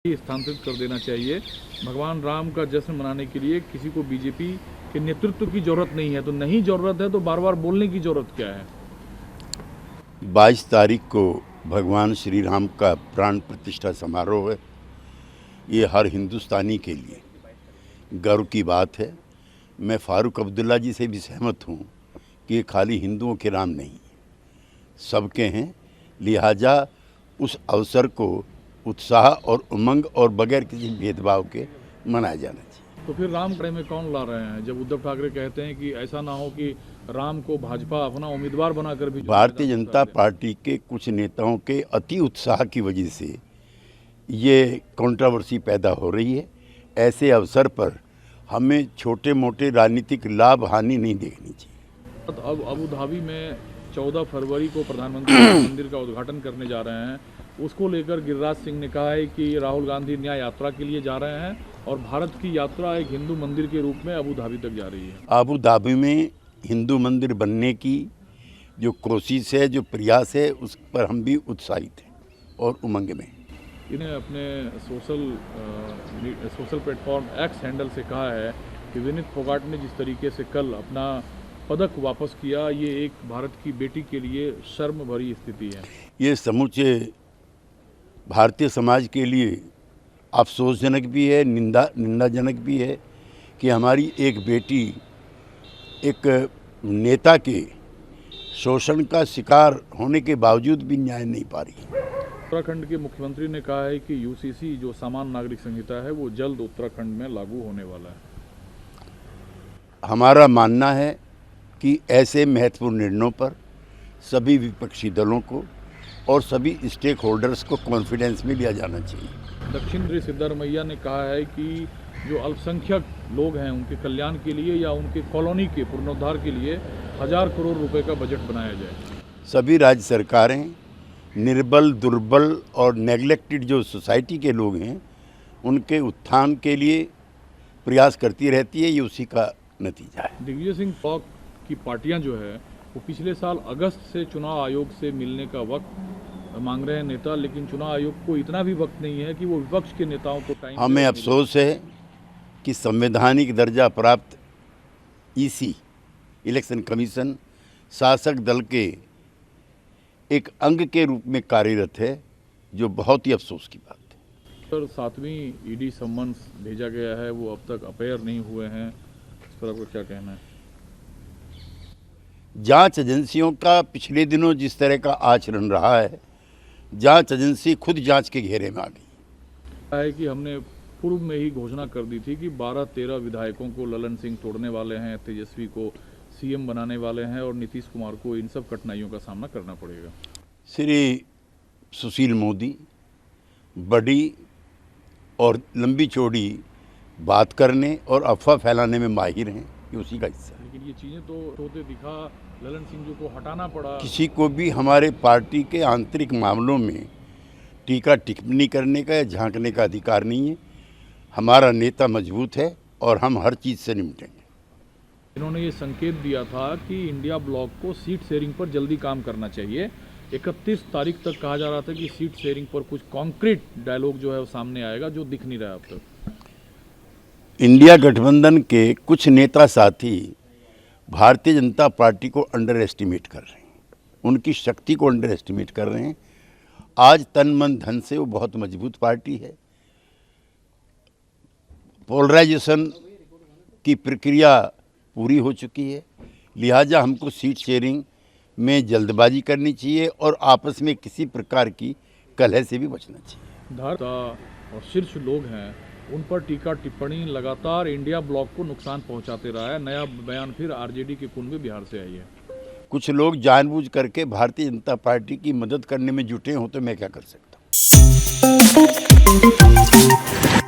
स्थानांतरित कर देना चाहिए। भगवान राम का जश्न मनाने के लिए किसी को बीजेपी के नेतृत्व की जरूरत नहीं है, तो नहीं जरूरत है तो बार बार बोलने की जरूरत क्या है। 22 तारीख को भगवान श्री राम का प्राण प्रतिष्ठा समारोह है। ये हर हिंदुस्तानी के लिए गर्व की बात है। मैं फारूक अब्दुल्ला जी से भी सहमत हूँ कि ये खाली हिंदुओं के राम नहीं, सबके हैं। लिहाजा उस अवसर को उत्साह और उमंग और बगैर किसी भेदभाव के मनाया जाना चाहिए। तो फिर राम खड़े में कौन ला रहे हैं, जब उद्धव ठाकरे कहते हैं कि ऐसा ना हो कि राम को भाजपा अपना उम्मीदवार बनाकर भी। भारतीय जनता पार्टी के कुछ नेताओं के अति उत्साह की वजह से ये कंट्रोवर्सी पैदा हो रही है। ऐसे अवसर पर हमें छोटे मोटे राजनीतिक लाभ हानि नहीं देखनी चाहिए। अब अबू धाबी में 14 फरवरी को प्रधानमंत्री मंदिर का उद्घाटन करने जा रहे हैं। उसको लेकर गिरिराज सिंह ने कहा है कि राहुल गांधी न्याय यात्रा के लिए जा रहे हैं और भारत की यात्रा एक हिंदू मंदिर के रूप में अबू धाबी तक जा रही है। अबू धाबी में हिंदू मंदिर बनने की जो कोशिश है, जो प्रयास है, उस पर हम भी उत्साहित हैं और उमंग में। इन्हें अपने सोशल प्लेटफॉर्म एक्स हैंडल से कहा है कि विनीत फोगाट ने जिस तरीके से कल अपना पदक वापस किया, ये एक भारत की बेटी के लिए शर्म भरी स्थिति है। ये समूचे भारतीय समाज के लिए अफसोसजनक भी है, निंदाजनक भी है कि हमारी एक बेटी एक नेता के शोषण का शिकार होने के बावजूद भी न्याय नहीं पा रही। उत्तराखंड के मुख्यमंत्री ने कहा है कि यूसीसी जो सामान्य नागरिक संहिता है वो जल्द उत्तराखंड में लागू होने वाला है। हमारा मानना है कि ऐसे महत्वपूर्ण निर्णयों पर सभी विपक्षी दलों को और सभी स्टेक होल्डर्स को कॉन्फिडेंस में लिया जाना चाहिए। दक्षिण श्री सिद्धारमैया ने कहा है कि जो अल्पसंख्यक लोग हैं उनके कल्याण के लिए या उनके कॉलोनी के पुनरुद्धार के लिए 1000 करोड़ रुपए का बजट बनाया जाए। सभी राज्य सरकारें निर्बल, दुर्बल और नेग्लेक्टेड जो सोसाइटी के लोग हैं उनके उत्थान के लिए प्रयास करती रहती है। ये उसी का नतीजा है। दिग्विजय सिंह ब्लॉक की पार्टियां जो है वो पिछले साल अगस्त से चुनाव आयोग से मिलने का वक्त मांग रहे हैं नेता, लेकिन चुनाव आयोग को इतना भी वक्त नहीं है कि वो विपक्ष के नेताओं को टाइम। हमें अफसोस है कि संवैधानिक दर्जा प्राप्त ईसी इलेक्शन कमीशन शासक दल के एक अंग के रूप में कार्यरत है, जो बहुत ही अफसोस की बात है। सर, 7वीं ईडी सम्मन्स भेजा गया है, वो अब तक अपेयर नहीं हुए हैं, इस पर आपका क्या कहना है। जांच एजेंसियों का पिछले दिनों जिस तरह का आचरण रहा है, जांच एजेंसी खुद जांच के घेरे में आ गई है कि हमने पूर्व में ही घोषणा कर दी थी कि 12-13 विधायकों को ललन सिंह तोड़ने वाले हैं, तेजस्वी को सीएम बनाने वाले हैं और नीतीश कुमार को इन सब कठिनाइयों का सामना करना पड़ेगा। श्री सुशील मोदी बड़ी और लंबी चौड़ी बात करने और अफवाह फैलाने में माहिर हैं, ये उसी का हिस्सा है। लेकिन ये चीज़ें तो होते दिखा, ललन सिंह जी को हटाना पड़ा। किसी को भी हमारे पार्टी के आंतरिक मामलों में टीका टिप्पणी करने का या झांकने का अधिकार नहीं है। हमारा नेता मजबूत है और हम हर चीज़ से निपटेंगे। इन्होंने ये संकेत दिया था कि इंडिया ब्लॉक को सीट शेयरिंग पर जल्दी काम करना चाहिए। 31 तारीख तक कहा जा रहा था कि सीट शेयरिंग पर कुछ कॉन्क्रीट डायलॉग जो है वो सामने आएगा, जो दिख नहीं रहा अब तक। इंडिया गठबंधन के कुछ नेता साथी भारतीय जनता पार्टी को अंडर एस्टिमेट कर रहे हैं, उनकी शक्ति को अंडर एस्टिमेट कर रहे हैं। आज तन मन धन से वो बहुत मजबूत पार्टी है। पोलराइजेशन की प्रक्रिया पूरी हो चुकी है, लिहाजा हमको सीट शेयरिंग में जल्दबाजी करनी चाहिए और आपस में किसी प्रकार की कलह से भी बचना चाहिए। धारता और शीर्ष लोग हैं उन पर टीका टिप्पणी लगातार इंडिया ब्लॉक को नुकसान पहुंचाते रहा है। नया बयान फिर आरजेडी के कुन में बिहार से आई है। कुछ लोग जानबूझ करके भारतीय जनता पार्टी की मदद करने में जुटे हों तो मैं क्या कर सकता हूँ।